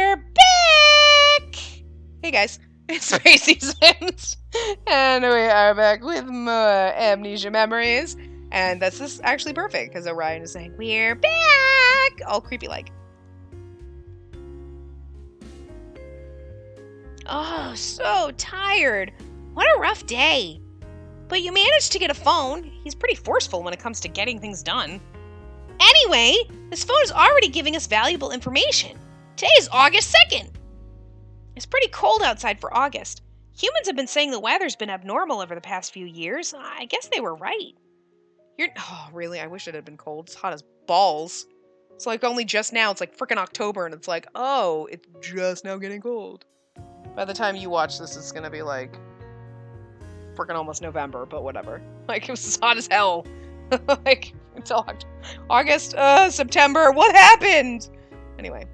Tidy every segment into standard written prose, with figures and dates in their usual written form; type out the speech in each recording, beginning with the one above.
We're back! Hey guys, it's Spacey Sims, and we are back with more Amnesia memories. And this is actually perfect, because Orion is saying, we're back! All creepy like. Oh, so tired. What a rough day. But you managed to get a phone. He's pretty forceful when it comes to getting things done. Anyway, this phone is already giving us valuable information. Today is August 2nd. It's pretty cold outside for August. Humans have been saying the weather's been abnormal over the past few years. I guess they were right. Oh, really? I wish it had been cold. It's hot as balls. It's like only just now. It's like frickin' October, and it's like, oh, it's just now getting cold. By the time you watch this, it's gonna be like frickin' almost November, but whatever. Like, it was hot as hell. Like, until August, September. What happened? Anyway.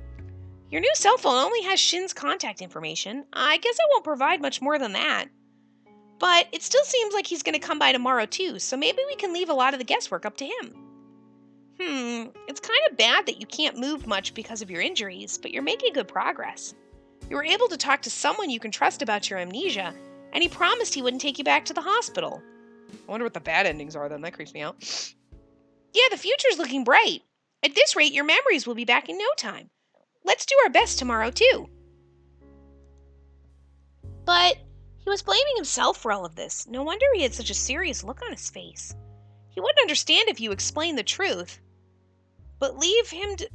Your new cell phone only has Shin's contact information. I guess I won't provide much more than that. But it still seems like he's going to come by tomorrow too, so maybe we can leave a lot of the guesswork up to him. It's kind of bad that you can't move much because of your injuries, but you're making good progress. You were able to talk to someone you can trust about your amnesia, and he promised he wouldn't take you back to the hospital. I wonder what the bad endings are then, that creeps me out. Yeah, the future's looking bright. At this rate, your memories will be back in no time. Let's do our best tomorrow, too. But he was blaming himself for all of this. No wonder he had such a serious look on his face. He wouldn't understand if you explained the truth. But leave him to...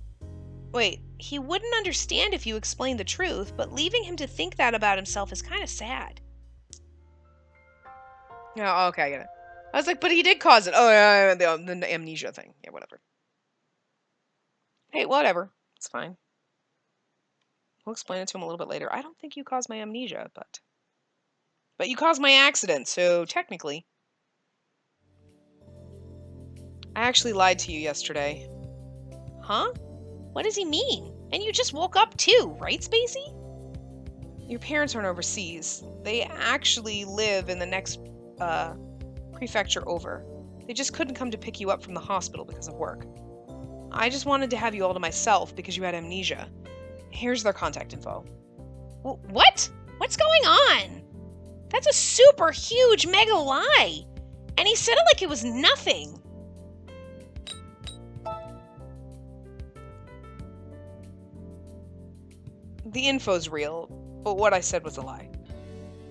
Wait, he wouldn't understand if you explained the truth, but leaving him to think that about himself is kind of sad. Oh, okay, I get it. I was like, but he did cause it. Oh, yeah, the amnesia thing. Yeah, whatever. Hey, whatever. It's fine. We'll explain it to him a little bit later. I don't think you caused my amnesia, but you caused my accident, so technically. I actually lied to you yesterday. Huh? What does he mean? And you just woke up too, right, Spacey? Your parents aren't overseas. They actually live in the next prefecture over. They just couldn't come to pick you up from the hospital because of work. I just wanted to have you all to myself because you had amnesia. Here's their contact info. What? What's going on? That's a super huge mega lie. And he said it like it was nothing. The info's real, but what I said was a lie.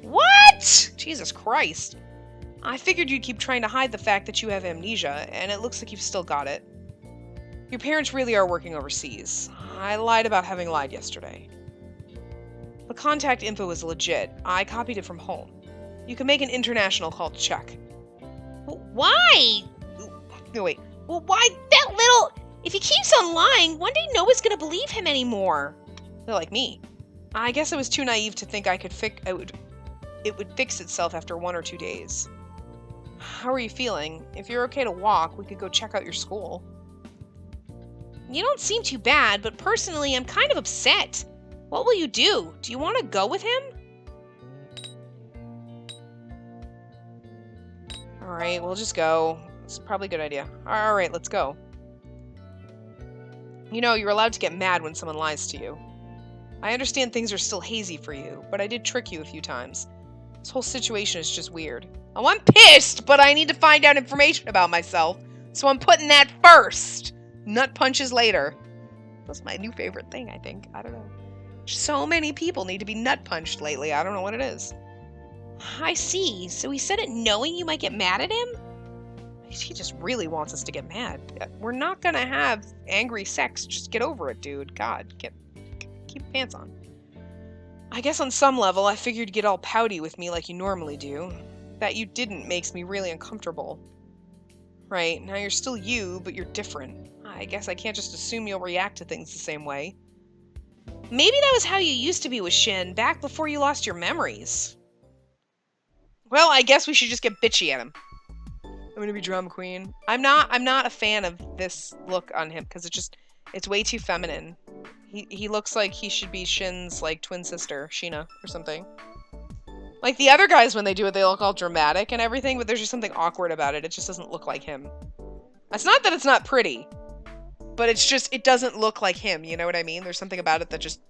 What? Jesus Christ. I figured you'd keep trying to hide the fact that you have amnesia, and it looks like you've still got it. Your parents really are working overseas. I lied about having lied yesterday. The contact info is legit. I copied it from home. You can make an international call to check. Why? No, wait. Well, why that little... If he keeps on lying, one day no one's gonna believe him anymore. They're like me. I guess I was too naive to think it would fix itself after 1 or 2 days. How are you feeling? If you're okay to walk, we could go check out your school. You don't seem too bad, but personally, I'm kind of upset. What will you do? Do you want to go with him? Alright, we'll just go. It's probably a good idea. Alright, let's go. You know, you're allowed to get mad when someone lies to you. I understand things are still hazy for you, but I did trick you a few times. This whole situation is just weird. Oh, I'm pissed, but I need to find out information about myself, so I'm putting that first. Nut punches later. That's my new favorite thing, I think. I don't know. So many people need to be nut punched lately. I don't know what it is. I see. So he said it knowing you might get mad at him? He just really wants us to get mad. We're not gonna have angry sex. Just get over it, dude. God, keep your pants on. I guess on some level, I figured you'd get all pouty with me like you normally do. That you didn't makes me really uncomfortable. Right, now you're still you, but you're different. I guess I can't just assume you'll react to things the same way. Maybe that was how you used to be with Shin, back before you lost your memories. Well, I guess we should just get bitchy at him. I'm gonna be drama queen. I'm not a fan of this look on him, because it's way too feminine. He looks like he should be Shin's, like, twin sister, Sheena, or something. Like, the other guys, when they do it, they look all dramatic and everything, but there's just something awkward about it. It just doesn't look like him. It's not that it's not pretty, but it's just, it doesn't look like him, you know what I mean? There's something about it that just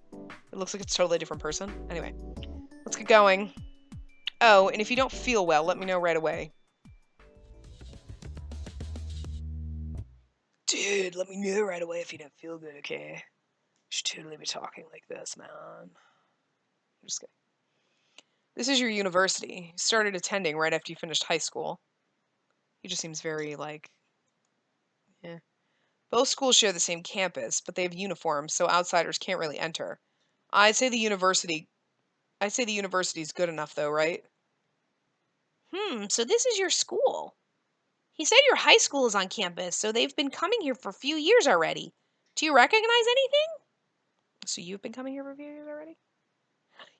It looks like it's a totally different person. Anyway, let's get going. Oh, and if you don't feel well, let me know right away. Dude, let me know right away if you don't feel good, okay? You should totally be talking like this, man. I'm just kidding. This is your university. You started attending right after you finished high school. He just seems very, like, eh. Both schools share the same campus, but they have uniforms, so outsiders can't really enter. I'd say the university is good enough, though, right? So this is your school. He said your high school is on campus, so they've been coming here for a few years already. Do you recognize anything? So you've been coming here for a few years already?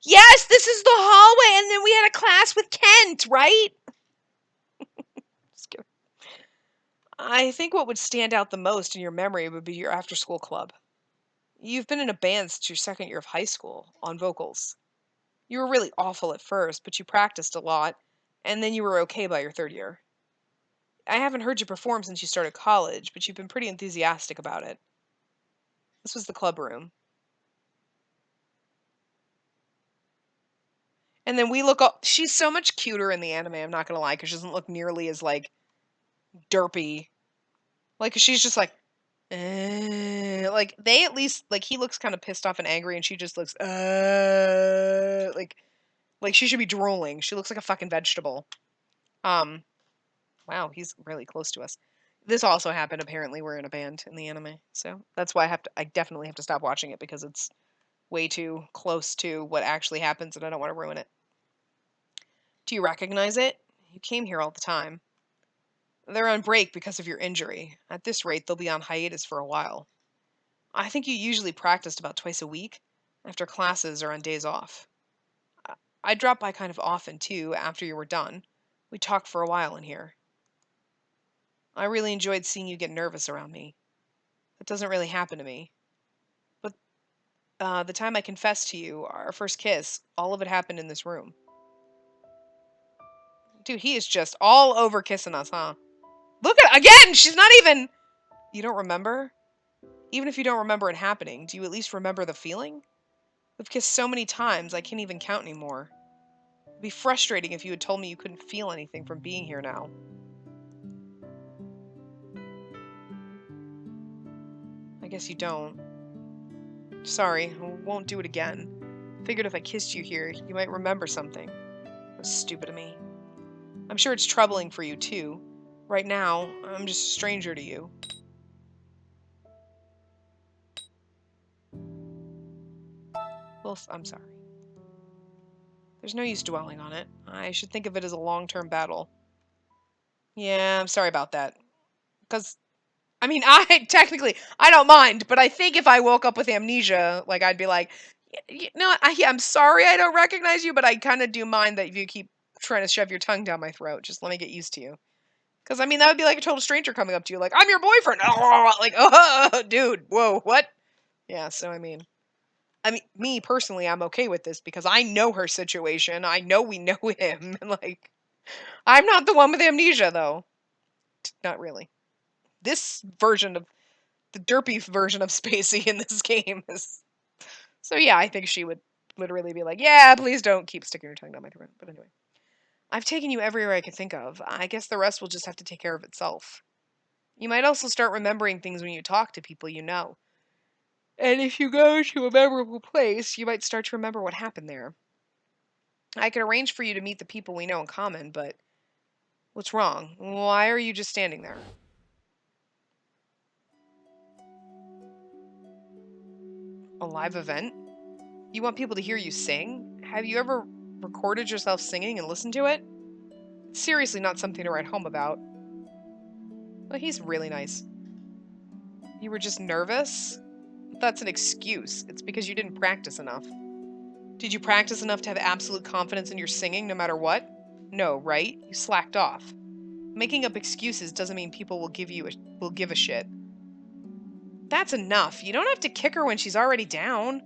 Yes, this is the hallway, and then we had a class with Kent, right? Just kidding. I think what would stand out the most in your memory would be your after-school club. You've been in a band since your second year of high school, on vocals. You were really awful at first, but you practiced a lot, and then you were okay by your third year. I haven't heard you perform since you started college, but you've been pretty enthusiastic about it. This was the club room. And then we look up. She's so much cuter in the anime, I'm not gonna lie, because she doesn't look nearly as, like, derpy. Like, she's just like, like, they at least, like, he looks kind of pissed off and angry, and she just looks, like she should be drooling. She looks like a fucking vegetable. Wow, he's really close to us. This also happened, apparently we're in a band in the anime, so that's why I definitely have to stop watching it, because it's way too close to what actually happens, and I don't want to ruin it. Do you recognize it? You came here all the time. They're on break because of your injury. At this rate, they'll be on hiatus for a while. I think you usually practiced about twice a week, after classes or on days off. I dropped by kind of often, too, after you were done. We talked for a while in here. I really enjoyed seeing you get nervous around me. That doesn't really happen to me. But the time I confessed to you, our first kiss, all of it happened in this room. Dude, he is just all over kissing us, huh? Look at, again, she's not even... You don't remember? Even if you don't remember it happening, do you at least remember the feeling? We've kissed so many times, I can't even count anymore. It'd be frustrating if you had told me you couldn't feel anything from being here now. I guess you don't. Sorry, I won't do it again. Figured if I kissed you here, you might remember something. That was stupid of me. I'm sure it's troubling for you, too. Right now, I'm just a stranger to you. Well, I'm sorry. There's no use dwelling on it. I should think of it as a long-term battle. Yeah, I'm sorry about that. Because, I mean, technically, I don't mind, but I think if I woke up with amnesia, like, I'd be like, no, I'm sorry I don't recognize you, but I kind of do mind that if you keep trying to shove your tongue down my throat. Just let me get used to you. Because, I mean, that would be like a total stranger coming up to you, like, I'm your boyfriend! Like, oh, dude, whoa, what? Yeah, so, I mean, me, personally, I'm okay with this, because I know her situation, I know we know him, and, like, I'm not the one with amnesia, though. Not really. This version of, the derpy version of Spacey in this game is... So, yeah, I think she would literally be like, yeah, please don't keep sticking your tongue down my throat. But anyway. I've taken you everywhere I could think of. I guess the rest will just have to take care of itself. You might also start remembering things when you talk to people you know. And if you go to a memorable place, you might start to remember what happened there. I could arrange for you to meet the people we know in common, but... What's wrong? Why are you just standing there? A live event? You want people to hear you sing? Have you ever recorded yourself singing and listened to it? It's seriously not something to write home about. Well, he's really nice. You were just nervous? That's an excuse. It's because you didn't practice enough. Did you practice enough to have absolute confidence in your singing no matter what? No, right? You slacked off. Making up excuses doesn't mean people will give a shit. That's enough. You don't have to kick her when she's already down.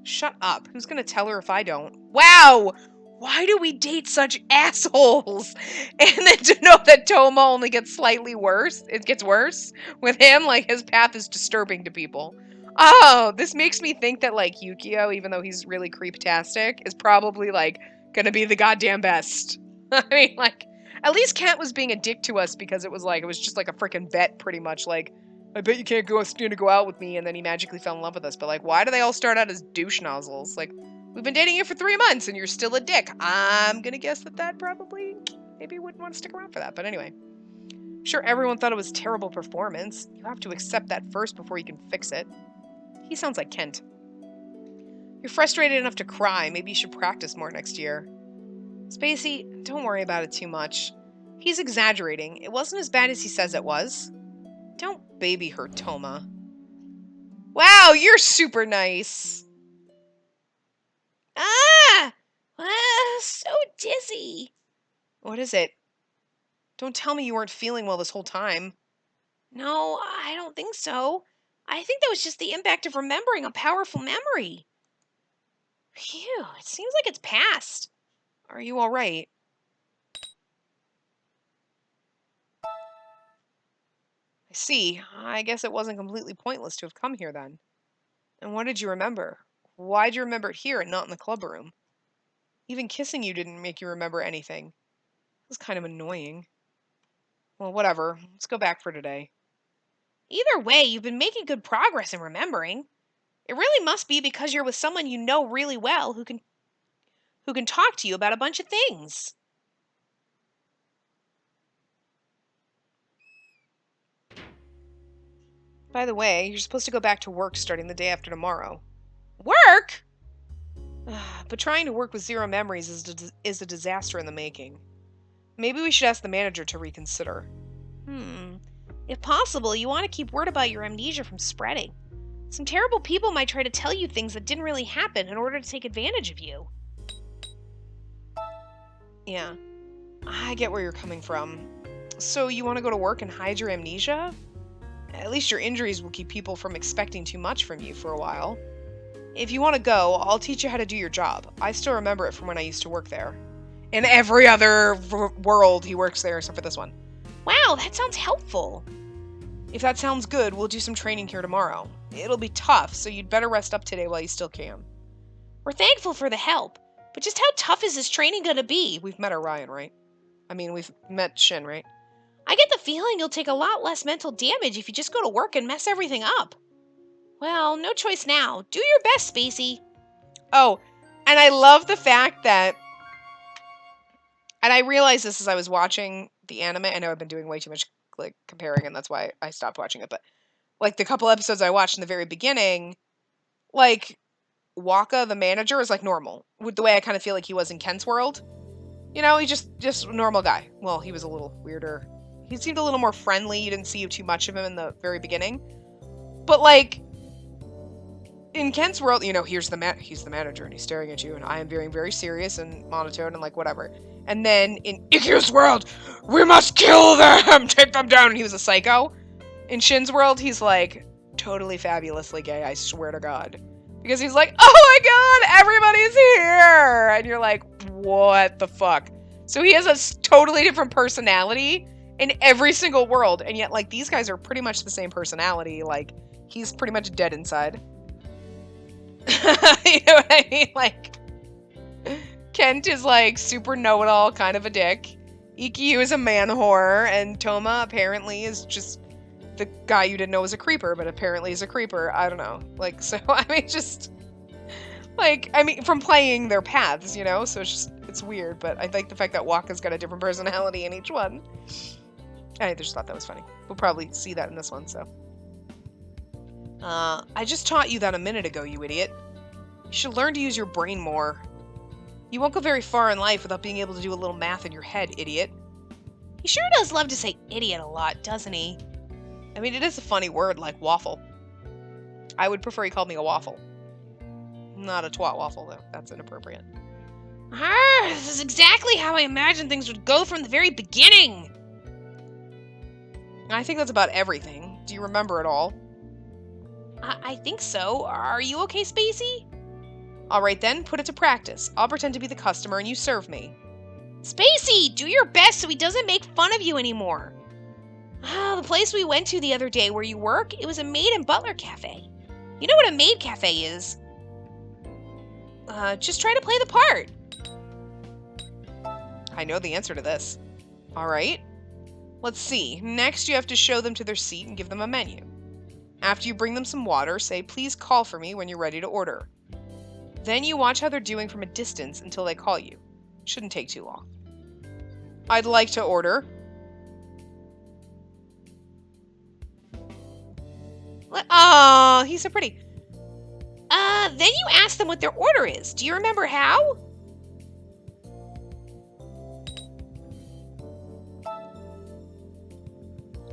Shut up. Who's gonna tell her if I don't? Wow! Why do we date such assholes? And then to know that Toma only gets slightly worse, it gets worse with him, like his path is disturbing to people. Oh, this makes me think that, like, Yukio, even though he's really creeptastic, is probably, like, gonna be the goddamn best. I mean, like, at least Kent was being a dick to us because it was just like a freaking bet, pretty much. Like, I bet you can't stand to go out with me, and then he magically fell in love with us. But, like, why do they all start out as douche nozzles? Like, we've been dating you for 3 months, and you're still a dick. I'm gonna guess that probably, maybe wouldn't want to stick around for that. But anyway. I'm sure everyone thought it was a terrible performance. You have to accept that first before you can fix it. He sounds like Kent. You're frustrated enough to cry. Maybe you should practice more next year. Spacey, don't worry about it too much. He's exaggerating. It wasn't as bad as he says it was. Don't baby her, Toma. Wow, you're super nice. Ah! So dizzy. What is it? Don't tell me you weren't feeling well this whole time. No, I don't think so. I think that was just the impact of remembering a powerful memory. Phew, it seems like it's past. Are you all right? I see. I guess it wasn't completely pointless to have come here then. And what did you remember? Why'd you remember it here and not in the club room? Even kissing you didn't make you remember anything. It was kind of annoying. Well, whatever. Let's go back for today. Either way, you've been making good progress in remembering. It really must be because you're with someone you know really well who can talk to you about a bunch of things. By the way, you're supposed to go back to work starting the day after tomorrow. Work? But trying to work with zero memories is a disaster in the making. Maybe we should ask the manager to reconsider. If possible, you want to keep word about your amnesia from spreading. Some terrible people might try to tell you things that didn't really happen in order to take advantage of you. Yeah, I get where you're coming from. So you want to go to work and hide your amnesia? At least your injuries will keep people from expecting too much from you for a while. If you want to go, I'll teach you how to do your job. I still remember it from when I used to work there. In every other world, he works there except for this one. Wow, that sounds helpful. If that sounds good, we'll do some training here tomorrow. It'll be tough, so you'd better rest up today while you still can. We're thankful for the help, but just how tough is this training gonna be? We've met Orion, right? I mean, we've met Shin, right? I get the feeling you'll take a lot less mental damage if you just go to work and mess everything up. Well, no choice now. Do your best, Spacey. Oh, and I love the fact that... And I realized this as I was watching the anime. I know I've been doing way too much like comparing, and that's why I stopped watching it. But like the couple episodes I watched in the very beginning, like Waka, the manager, is like normal with the way I kind of feel like he was in Ken's world. You know, he's just a normal guy. Well, he was a little weirder. He seemed a little more friendly. You didn't see too much of him in the very beginning. But like in Ken's world, you know, he's the manager and he's staring at you, and I am very, very serious and monotone and like whatever. And then in Ikkyo's world, we must kill them, take them down. And he was a psycho. In Shin's world, he's like totally fabulously gay. I swear to God, because he's like, oh my God, everybody's here, and you're like, what the fuck? So he has a totally different personality in every single world, and yet like these guys are pretty much the same personality. Like he's pretty much dead inside. You know what I mean? Like, Kent is like super know-it-all kind of a dick. Ikkyu is a man whore, and Toma apparently is just the guy you didn't know was a creeper, but apparently is a creeper. I don't know. Like, so, I mean, just, like, I mean, from playing their paths, you know? So it's weird, but I like the fact that Waka's got a different personality in each one. I just thought that was funny. We'll probably see that in this one, so. I just taught you that a minute ago, you idiot. You should learn to use your brain more. You won't go very far in life without being able to do a little math in your head, idiot. He sure does love to say idiot a lot, doesn't he? I mean, it is a funny word, like waffle. I would prefer he called me a waffle. Not a twat waffle, though. That's inappropriate. This is exactly how I imagined things would go from the very beginning. I think that's about everything. Do you remember it all? I think so. Are you okay, Spacey? Alright then, put it to practice. I'll pretend to be the customer and you serve me. Spacey, do your best so he doesn't make fun of you anymore. The place we went to the other day where you work, it was a maid and butler cafe. You know what a maid cafe is. Just try to play the part. I know the answer to this. Alright. Let's see. Next, you have to show them to their seat and give them a menu. After you bring them some water, say, please call for me when you're ready to order. Then you watch how they're doing from a distance until they call you. Shouldn't take too long. I'd like to order. Oh, he's so pretty. Then you ask them what their order is. Do you remember how?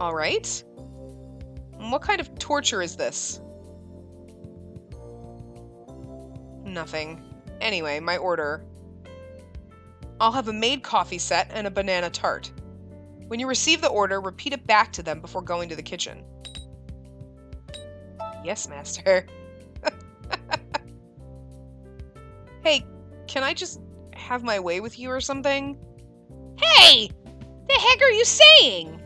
Alright. What kind of torture is this? Nothing. Anyway, my order. I'll have a made coffee set and a banana tart. When you receive the order, repeat it back to them before going to the kitchen. Yes, master. Hey, can I just have my way with you or something? Hey! The heck are you saying?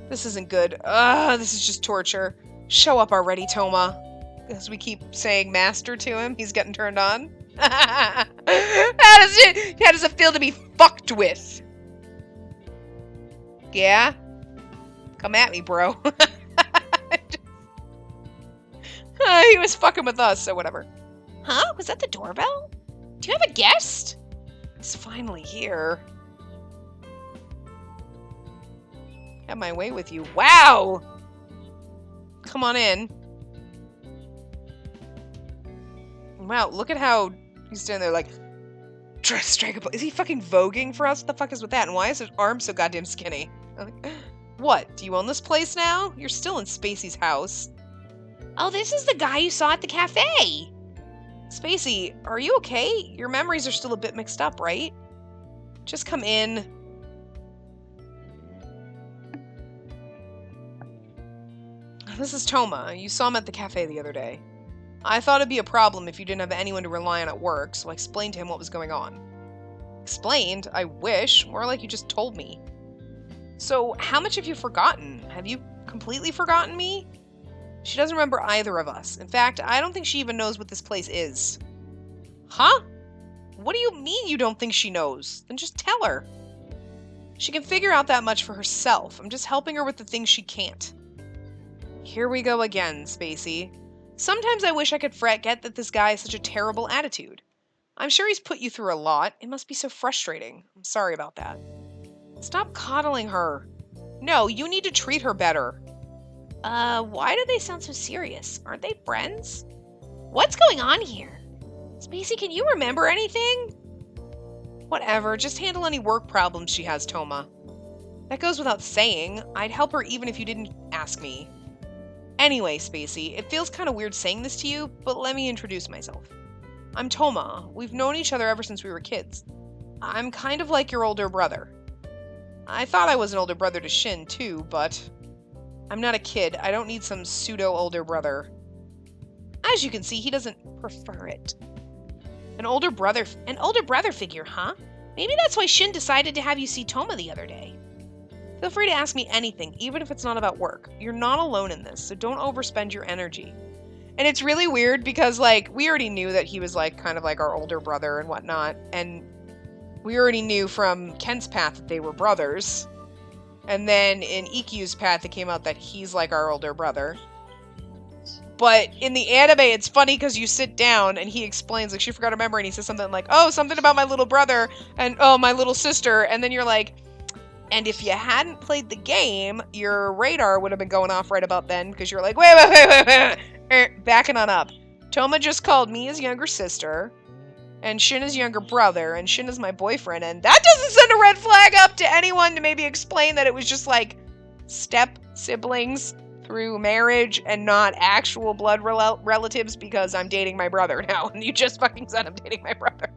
This isn't good. This is just torture. Show up already, Toma. As we keep saying master to him, he's getting turned on. How does it feel to be fucked with? Yeah? Come at me, bro. He was fucking with us, so whatever. Huh? Was that the doorbell? Do you have a guest? He's finally here. Have my way with you. Wow! Come on in. Wow, look at how he's standing there like, try to strike a... Is he fucking voguing for us? What the fuck is with that? And why is his arm so goddamn skinny? What? Do you own this place now? You're still in Spacey's house. Oh, this is the guy you saw at the cafe. Spacey, are you okay? Your memories are still a bit mixed up, right? Just come in. This is Toma. You saw him at the cafe the other day. I thought it'd be a problem if you didn't have anyone to rely on at work, so I explained to him what was going on. Explained? I wish. More like you just told me. So, how much have you forgotten? Have you completely forgotten me? She doesn't remember either of us. In fact, I don't think she even knows what this place is. Huh? What do you mean you don't think she knows? Then just tell her. She can figure out that much for herself. I'm just helping her with the things she can't. Here we go again, Spacey. Sometimes I wish I could forget that this guy has such a terrible attitude. I'm sure he's put you through a lot. It must be so frustrating. I'm sorry about that. Stop coddling her. No, you need to treat her better. Why do they sound so serious? Aren't they friends? What's going on here? Spacey, can you remember anything? Whatever, just handle any work problems she has, Toma. That goes without saying. I'd help her even if you didn't ask me. Anyway, Spacey, it feels kind of weird saying this to you, but let me introduce myself. I'm Toma. We've known each other ever since we were kids. I'm kind of like your older brother. I thought I was an older brother to Shin, too, but I'm not a kid. I don't need some pseudo-older brother. As you can see, he doesn't prefer it. An older brother figure, huh? Maybe that's why Shin decided to have you see Toma the other day. Feel free to ask me anything, even if it's not about work. You're not alone in this, so don't overspend your energy. And it's really weird because, like, we already knew that he was, like, kind of like our older brother and whatnot, and we already knew from Kent's path that they were brothers. And then in Ikkyu's path, it came out that he's like our older brother. But in the anime, it's funny because you sit down and he explains, like, she forgot to remember, and he says something like, oh, something about my little brother, and oh, my little sister, and then you're like, and if you hadn't played the game, your radar would have been going off right about then, because you're like, wait, backing on up. Toma just called me his younger sister, and Shin is younger brother, and Shin is my boyfriend, and that doesn't send a red flag up to anyone to maybe explain that it was just, like, step siblings through marriage and not actual blood relatives because I'm dating my brother now, and you just fucking said I'm dating my brother.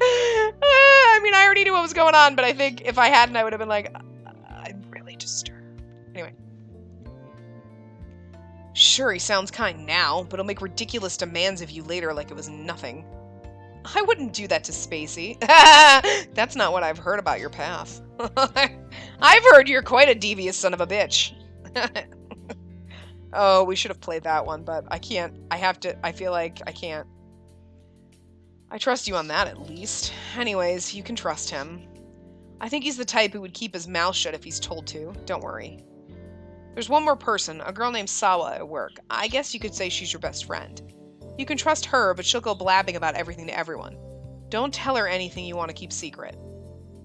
I mean, I already knew what was going on, but I think if I hadn't, I would have been like, I'm really disturbed. Anyway. Sure, he sounds kind now, but he'll make ridiculous demands of you later like it was nothing. I wouldn't do that to Spacey. That's not what I've heard about your path. I've heard you're quite a devious son of a bitch. Oh, we should have played that one, but I can't. I feel like I can't. I trust you on that, at least. Anyways, you can trust him. I think he's the type who would keep his mouth shut if he's told to. Don't worry. There's one more person, a girl named Sawa at work. I guess you could say she's your best friend. You can trust her, but she'll go blabbing about everything to everyone. Don't tell her anything you want to keep secret.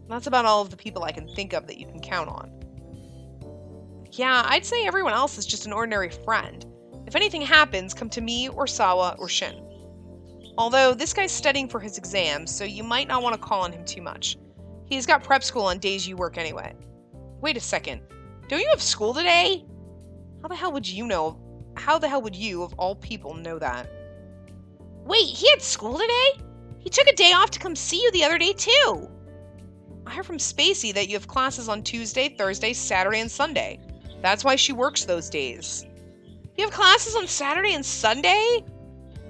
That's about all of the people I can think of that you can count on. Yeah, I'd say everyone else is just an ordinary friend. If anything happens, come to me or Sawa or Shin. Although, this guy's studying for his exams, so you might not want to call on him too much. He's got prep school on days you work anyway. Wait a second. Don't you have school today? How the hell would you know? How the hell would you, of all people, know that? Wait, he had school today? He took a day off to come see you the other day, too. I heard from Spacey that you have classes on Tuesday, Thursday, Saturday, and Sunday. That's why she works those days. You have classes on Saturday and Sunday?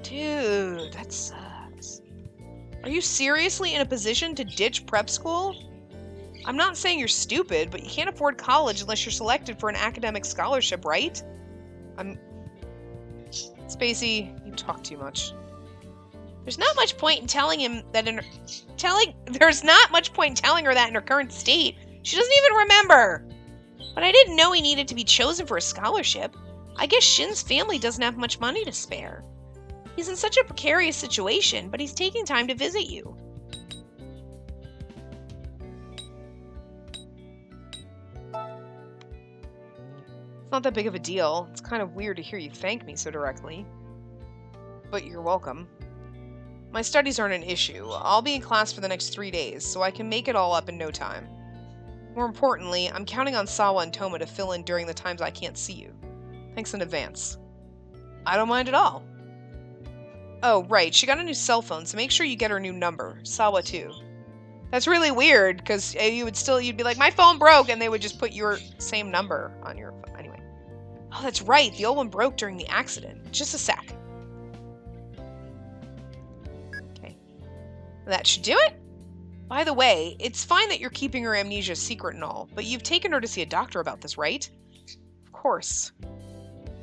Dude, that sucks. Are you seriously in a position to ditch prep school? I'm not saying you're stupid, but you can't afford college unless you're selected for an academic scholarship, right? Spacey, you talk too much. There's not much point in telling him that There's not much point in telling her that in her current state. She doesn't even remember. But I didn't know he needed to be chosen for a scholarship. I guess Shin's family doesn't have much money to spare. He's in such a precarious situation, but he's taking time to visit you. It's not that big of a deal. It's kind of weird to hear you thank me so directly. But you're welcome. My studies aren't an issue. I'll be in class for the next 3 days, so I can make it all up in no time. More importantly, I'm counting on Sawa and Toma to fill in during the times I can't see you. Thanks in advance. I don't mind at all. Oh, right, she got a new cell phone, so make sure you get her new number. Sawa, too. That's really weird, because you'd be like, my phone broke, and they would just put your same number on your phone. Anyway. Oh, that's right, the old one broke during the accident. Just a sec. Okay. That should do it. By the way, it's fine that you're keeping her amnesia a secret and all, but you've taken her to see a doctor about this, right? Of course.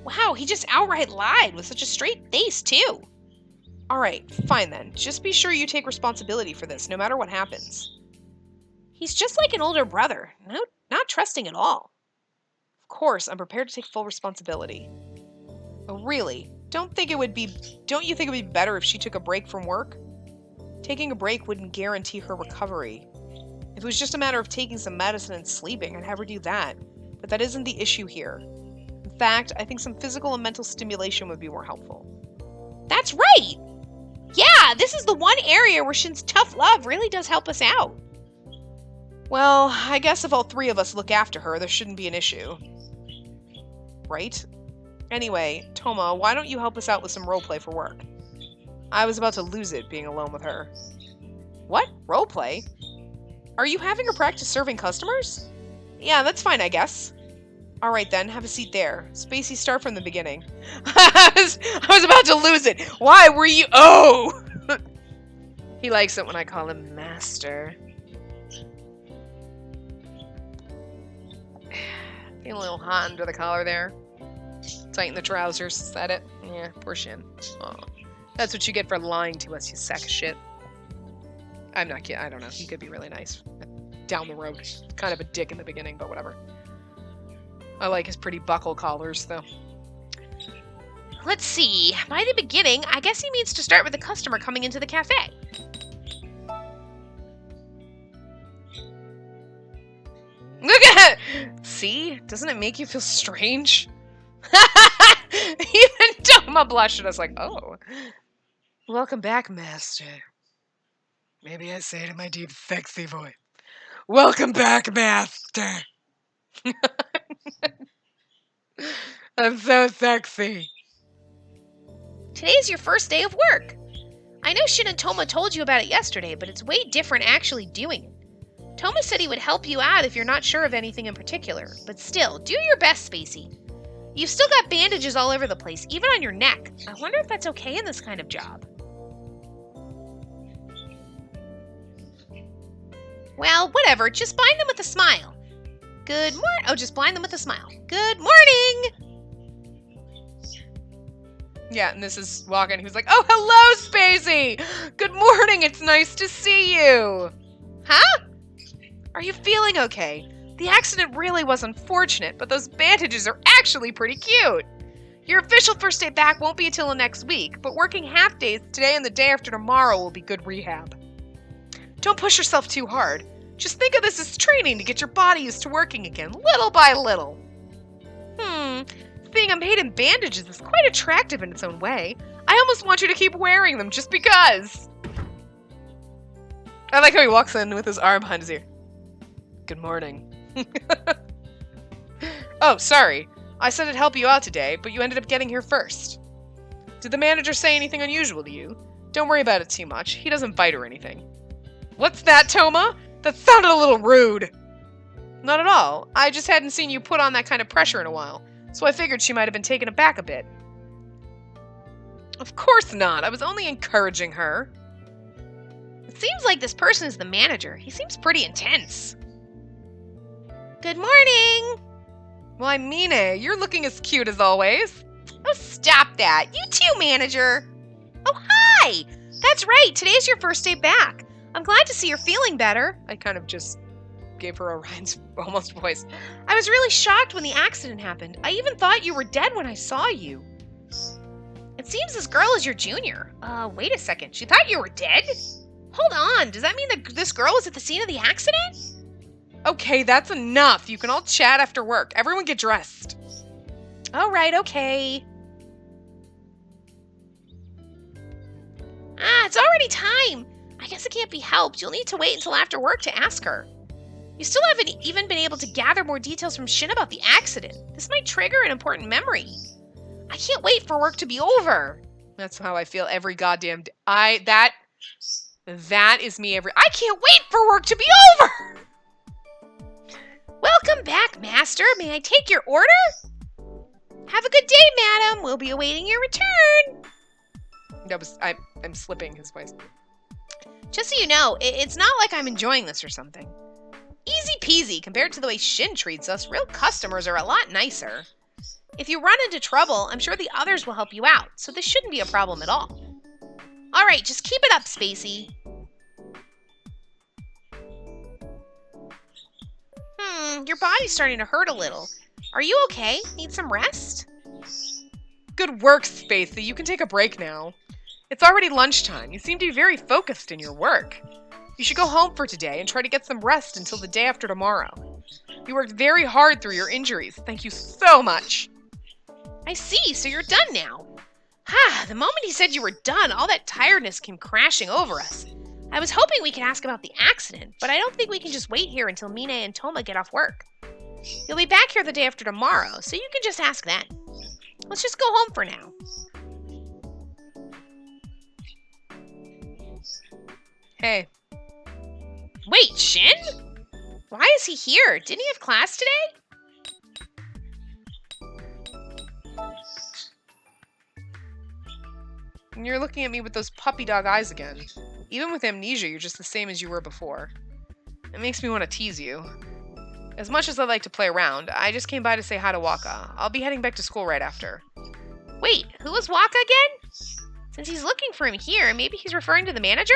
Wow, he just outright lied with such a straight face, too. Alright, fine then. Just be sure you take responsibility for this, no matter what happens. He's just like an older brother. No, not trusting at all. Of course, I'm prepared to take full responsibility. Oh, really? Don't you think it would be better if she took a break from work? Taking a break wouldn't guarantee her recovery. If it was just a matter of taking some medicine and sleeping, I'd have her do that. But that isn't the issue here. In fact, I think some physical and mental stimulation would be more helpful. That's right! Yeah, this is the one area where Shin's tough love really does help us out. Well, I guess if all three of us look after her, there shouldn't be an issue. Right? Anyway, Toma, why don't you help us out with some roleplay for work? I was about to lose it being alone with her. What? Roleplay? Are you having her practice serving customers? Yeah, that's fine, I guess. Alright then, have a seat there. Spacey, start from the beginning. I was about to lose it. Why were you... Oh! He likes it when I call him Master. Feeling a little hot under the collar there. Tighten the trousers. Is that it? Yeah, poor Shin. Oh, that's what you get for lying to us, you sack of shit. I'm not kidding. I don't know. He could be really nice. Down the road. Kind of a dick in the beginning, but whatever. I like his pretty buckle collars, though. Let's see. By the beginning, I guess he means to start with a customer coming into the cafe. Look at it! See? Doesn't it make you feel strange? Even Toma blushed and I was like, oh. Welcome back, Master. Maybe I say it in my deep, sexy voice. Welcome back, Master. I'm so sexy. Today's your first day of work. I know Shin and Toma told you about it yesterday, but it's way different actually doing it. Toma said he would help you out if you're not sure of anything in particular, but still, do your best, Spacey. You've still got bandages all over the place, even on your neck. I wonder if that's okay in this kind of job. Well, whatever, just bind them with a smile. Good morning. Oh, just blind them with a smile. Good morning. Yeah, and this is Walken, who's like, oh, hello, Spacey! Good morning, it's nice to see you! Huh? Are you feeling okay? The accident really was unfortunate, but those bandages are actually pretty cute. Your official first day back won't be until next week, but working half days today and the day after tomorrow will be good rehab. Don't push yourself too hard. Just think of this as training to get your body used to working again, little by little. Being made in bandages is quite attractive in its own way. I almost want you to keep wearing them just because. I like how he walks in with his arm behind his ear. Good morning. Oh, sorry. I said I'd help you out today, but you ended up getting here first. Did the manager say anything unusual to you? Don't worry about it too much. He doesn't bite or anything. What's that, Toma? That sounded a little rude. Not at all. I just hadn't seen you put on that kind of pressure in a while, so I figured she might have been taken aback a bit. Of course not. I was only encouraging her. It seems like this person is the manager. He seems pretty intense. Good morning. Why, Mine, you're looking as cute as always. Oh, stop that. You too, manager. Oh, hi. That's right. Today's your first day back. I'm glad to see you're feeling better. I kind of just gave her a Ryan's almost voice. I was really shocked when the accident happened. I even thought you were dead when I saw you. It seems this girl is your junior. Wait a second. She thought you were dead? Hold on. Does that mean that this girl was at the scene of the accident? Okay, that's enough. You can all chat after work. Everyone get dressed. All right, okay. It's already time. I guess it can't be helped. You'll need to wait until after work to ask her. You still haven't even been able to gather more details from Shin about the accident. This might trigger an important memory. I can't wait for work to be over. That's how I feel every goddamn day. That is me every... I can't wait for work to be over! Welcome back, Master. May I take your order? Have a good day, madam. We'll be awaiting your return. I'm slipping his voice. Just so you know, it's not like I'm enjoying this or something. Easy peasy compared to the way Shin treats us. Real customers are a lot nicer. If you run into trouble, I'm sure the others will help you out, so this shouldn't be a problem at all. All right, just keep it up, Spacey. Your body's starting to hurt a little. Are you okay? Need some rest? Good work, Spacey. You can take a break now. It's already lunchtime. You seem to be very focused in your work. You should go home for today and try to get some rest until the day after tomorrow. You worked very hard through your injuries. Thank you so much. I see, so you're done now. The moment he said you were done, all that tiredness came crashing over us. I was hoping we could ask about the accident, but I don't think we can just wait here until Mine and Toma get off work. You'll be back here the day after tomorrow, so you can just ask then. Let's just go home for now. Hey. Wait, Shin? Why is he here? Didn't he have class today? And you're looking at me with those puppy dog eyes again. Even with amnesia, you're just the same as you were before. It makes me want to tease you. As much as I like to play around, I just came by to say hi to Waka. I'll be heading back to school right after. Wait, who was Waka again? Since he's looking for him here, maybe he's referring to the manager?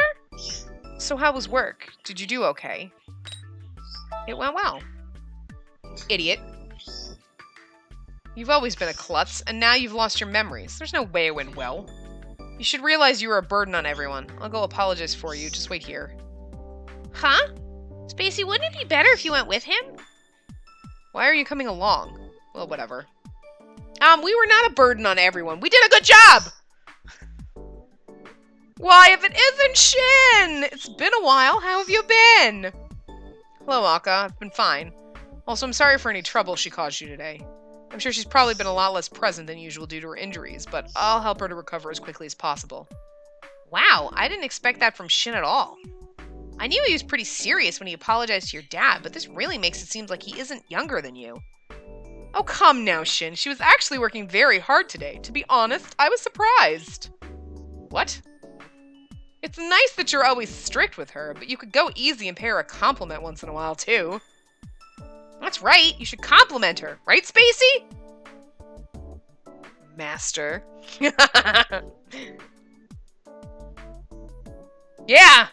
So how was work? Did you do okay? It went well. Idiot. You've always been a klutz, and now you've lost your memories. There's no way it went well. You should realize you were a burden on everyone. I'll go apologize for you. Just wait here. Huh? Spacey, wouldn't it be better if you went with him? Why are you coming along? Well, whatever. We were not a burden on everyone. We did a good job! Why, if it isn't Shin! It's been a while. How have you been? Hello, Akka. I've been fine. Also, I'm sorry for any trouble she caused you today. I'm sure she's probably been a lot less present than usual due to her injuries, but I'll help her to recover as quickly as possible. Wow, I didn't expect that from Shin at all. I knew he was pretty serious when he apologized to your dad, but this really makes it seem like he isn't younger than you. Oh, come now, Shin. She was actually working very hard today. To be honest, I was surprised. What? It's nice that you're always strict with her, but you could go easy and pay her a compliment once in a while, too. That's right. You should compliment her. Right, Spacey? Master. Yeah.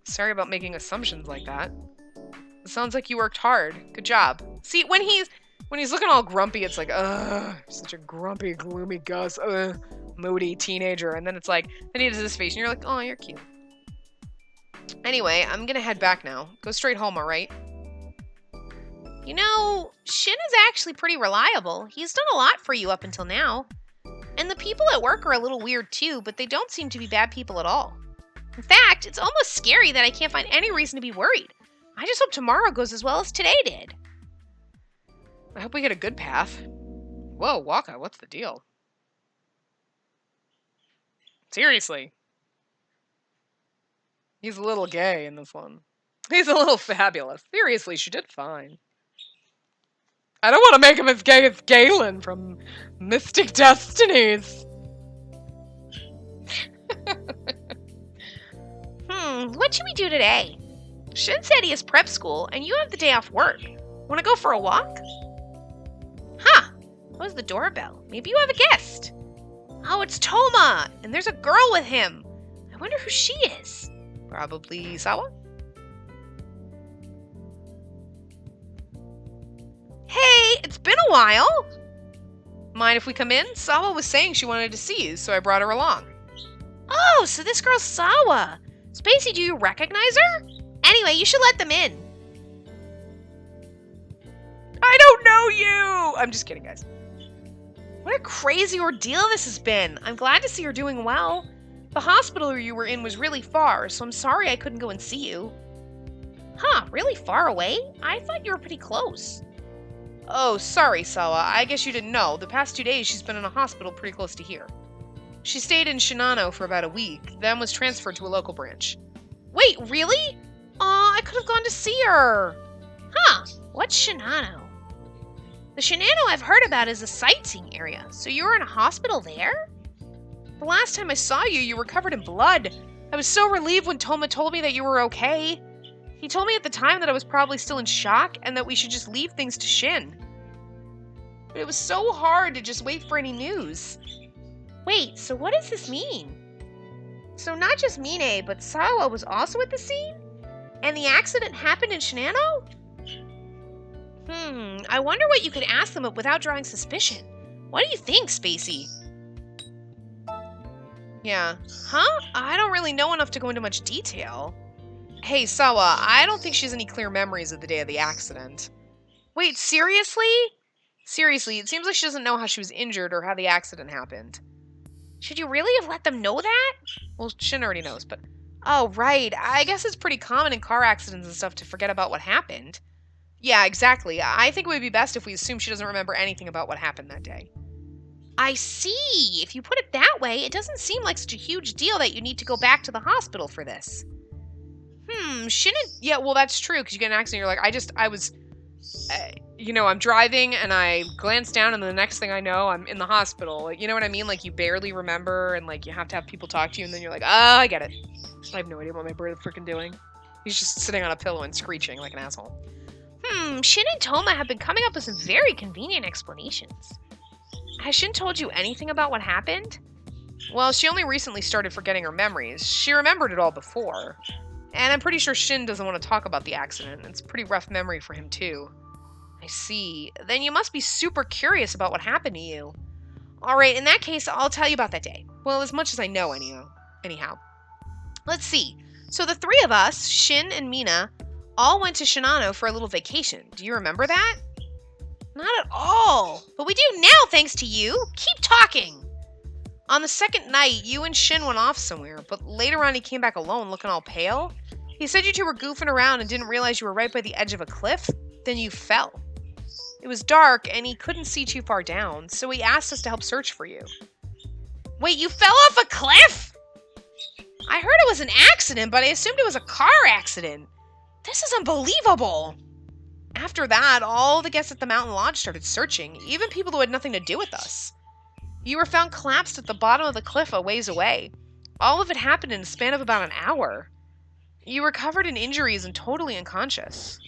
Sorry about making assumptions like that. It sounds like you worked hard. Good job. See, when he's looking all grumpy, it's like, ugh, such a grumpy, gloomy Gus, moody teenager. And then it's like, then he does this face, and you're like, oh, you're cute. Anyway, I'm gonna head back now. Go straight home, alright? You know, Shin is actually pretty reliable. He's done a lot for you up until now. And the people at work are a little weird too, but they don't seem to be bad people at all. In fact, it's almost scary that I can't find any reason to be worried. I just hope tomorrow goes as well as today did. I hope we get a good path. Whoa, Waka, what's the deal? Seriously. He's a little gay in this one. He's a little fabulous. Seriously, she did fine. I don't want to make him as gay as Galen from Mystic Destinies. What should we do today? Shin said he has prep school, and you have the day off work. Want to go for a walk? Huh. That was the doorbell. Maybe you have a guest. Oh, it's Toma, and there's a girl with him. I wonder who she is. Probably Sawa? Hey, it's been a while. Mind if we come in? Sawa was saying she wanted to see you, so I brought her along. Oh, so this girl's Sawa. Spacey, do you recognize her? Anyway, you should let them in. I don't know you! I'm just kidding, guys. What a crazy ordeal this has been. I'm glad to see you're doing well. The hospital you were in was really far, so I'm sorry I couldn't go and see you. Huh, really far away? I thought you were pretty close. Oh, sorry, Sawa. I guess you didn't know. The past 2 days she's been in a hospital pretty close to here. She stayed in Shinano for about a week, then was transferred to a local branch. Wait, really? Aw, I could have gone to see her. Huh, what's Shinano? The Shinano I've heard about is a sightseeing area, so you were in a hospital there? The last time I saw you, you were covered in blood. I was so relieved when Toma told me that you were okay. He told me at the time that I was probably still in shock and that we should just leave things to Shin. But it was so hard to just wait for any news. Wait, so what does this mean? So not just Mine, but Sawa was also at the scene? And the accident happened in Shinano? I wonder what you could ask them without drawing suspicion. What do you think, Spacey? Yeah. Huh? I don't really know enough to go into much detail. Hey, Sawa, I don't think she has any clear memories of the day of the accident. Wait, seriously? Seriously, it seems like she doesn't know how she was injured or how the accident happened. Should you really have let them know that? Well, Shin already knows, but... Oh, right. I guess it's pretty common in car accidents and stuff to forget about what happened. Yeah, exactly. I think it would be best if we assume she doesn't remember anything about what happened that day. I see. If you put it that way, it doesn't seem like such a huge deal that you need to go back to the hospital for this. Shouldn't... Yeah, well, that's true, because you get in an accident, you're like, I was... I'm driving, and I glance down, and the next thing I know, I'm in the hospital. Like, you know what I mean? Like, you barely remember, and, like, you have to have people talk to you, and then you're like, I get it. I have no idea what my bird is freaking doing. He's just sitting on a pillow and screeching like an asshole. Shin and Toma have been coming up with some very convenient explanations. Has Shin told you anything about what happened? Well, she only recently started forgetting her memories. She remembered it all before. And I'm pretty sure Shin doesn't want to talk about the accident. It's a pretty rough memory for him, too. I see. Then you must be super curious about what happened to you. Alright, in that case, I'll tell you about that day. Well, as much as I know, anyhow. Let's see. So the three of us, Shin and Mina, all went to Shinano for a little vacation. Do you remember that? Not at all. But we do now, thanks to you. Keep talking. On the second night, you and Shin went off somewhere, but later on he came back alone, looking all pale. He said you two were goofing around and didn't realize you were right by the edge of a cliff. Then you fell. It was dark, and he couldn't see too far down, so he asked us to help search for you. Wait, you fell off a cliff? I heard it was an accident, but I assumed it was a car accident. This is unbelievable. After that, all the guests at the mountain lodge started searching, even people who had nothing to do with us. You were found collapsed at the bottom of the cliff a ways away. All of it happened in the span of about an hour. You were covered in injuries and totally unconscious.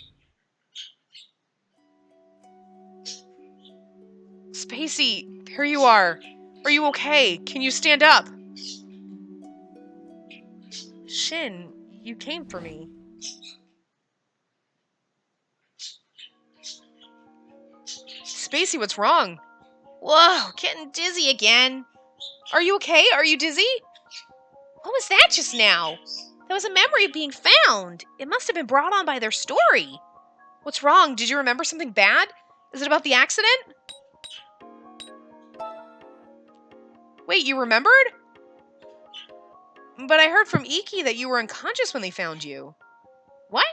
Spacey, there you are. Are you okay? Can you stand up? Shin, you came for me. Spacey, what's wrong? Whoa, getting dizzy again. Are you okay? Are you dizzy? What was that just now? That was a memory of being found. It must have been brought on by their story. What's wrong? Did you remember something bad? Is it about the accident? Wait, you remembered? But I heard from Iki that you were unconscious when they found you. What?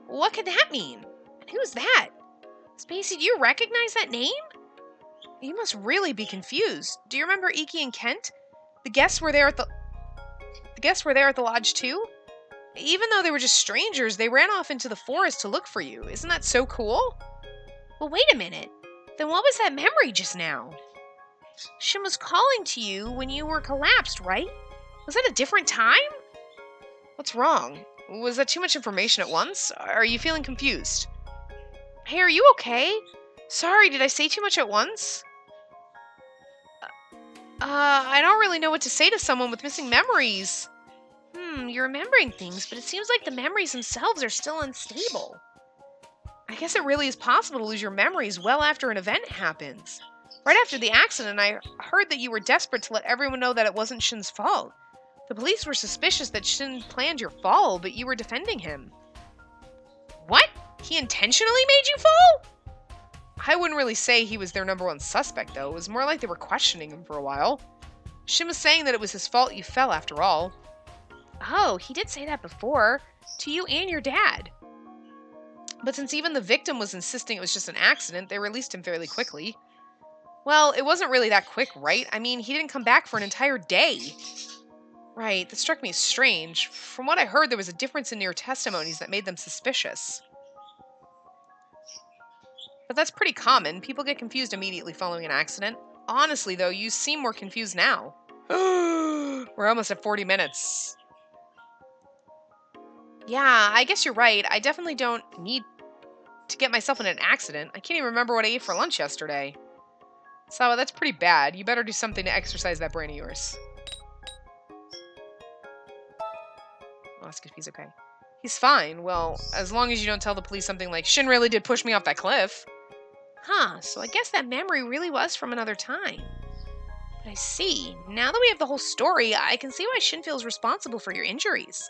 What could that mean? And who's that? Spacey, do you recognize that name? You must really be confused. Do you remember Iki and Kent? The guests were there at the lodge too? Even though they were just strangers, they ran off into the forest to look for you. Isn't that so cool? Well, wait a minute. Then what was that memory just now? Shin was calling to you when you were collapsed, right? Was that a different time? What's wrong? Was that too much information at once? Are you feeling confused? Hey, are you okay? Sorry, did I say too much at once? I don't really know what to say to someone with missing memories. You're remembering things, but it seems like the memories themselves are still unstable. I guess it really is possible to lose your memories well after an event happens. Right after the accident, I heard that you were desperate to let everyone know that it wasn't Shin's fault. The police were suspicious that Shin planned your fall, but you were defending him. What? He intentionally made you fall? I wouldn't really say he was their number one suspect, though. It was more like they were questioning him for a while. Shin was saying that it was his fault you fell after all. Oh, he did say that before. To you and your dad. But since even the victim was insisting it was just an accident, they released him fairly quickly. Well, it wasn't really that quick, right? I mean, he didn't come back for an entire day. Right, that struck me as strange. From what I heard, there was a difference in your testimonies that made them suspicious. But that's pretty common. People get confused immediately following an accident. Honestly, though, you seem more confused now. We're almost at 40 minutes. Yeah, I guess you're right. I definitely don't need to get myself in an accident. I can't even remember what I ate for lunch yesterday. Sawa, that's pretty bad. You better do something to exercise that brain of yours. I'll ask if he's okay. He's fine. Well, as long as you don't tell the police something like, Shin really did push me off that cliff. Huh, so I guess that memory really was from another time. But I see. Now that we have the whole story, I can see why Shin feels responsible for your injuries.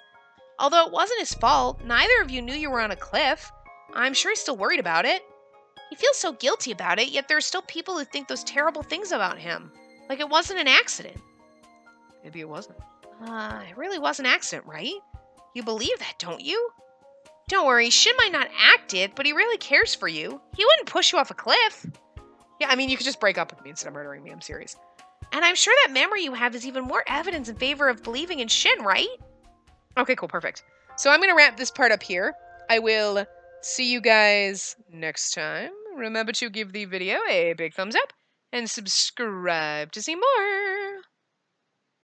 Although it wasn't his fault, neither of you knew you were on a cliff. I'm sure he's still worried about it. He feels so guilty about it, yet there are still people who think those terrible things about him. Like it wasn't an accident. Maybe it wasn't. It really was an accident, right? You believe that, don't you? Don't worry, Shin might not act it, but he really cares for you. He wouldn't push you off a cliff. Yeah, I mean, you could just break up with me instead of murdering me. I'm serious. And I'm sure that memory you have is even more evidence in favor of believing in Shin, right? Okay, cool, perfect. So I'm going to wrap this part up here. I will see you guys next time. Remember to give the video a big thumbs up and subscribe to see more.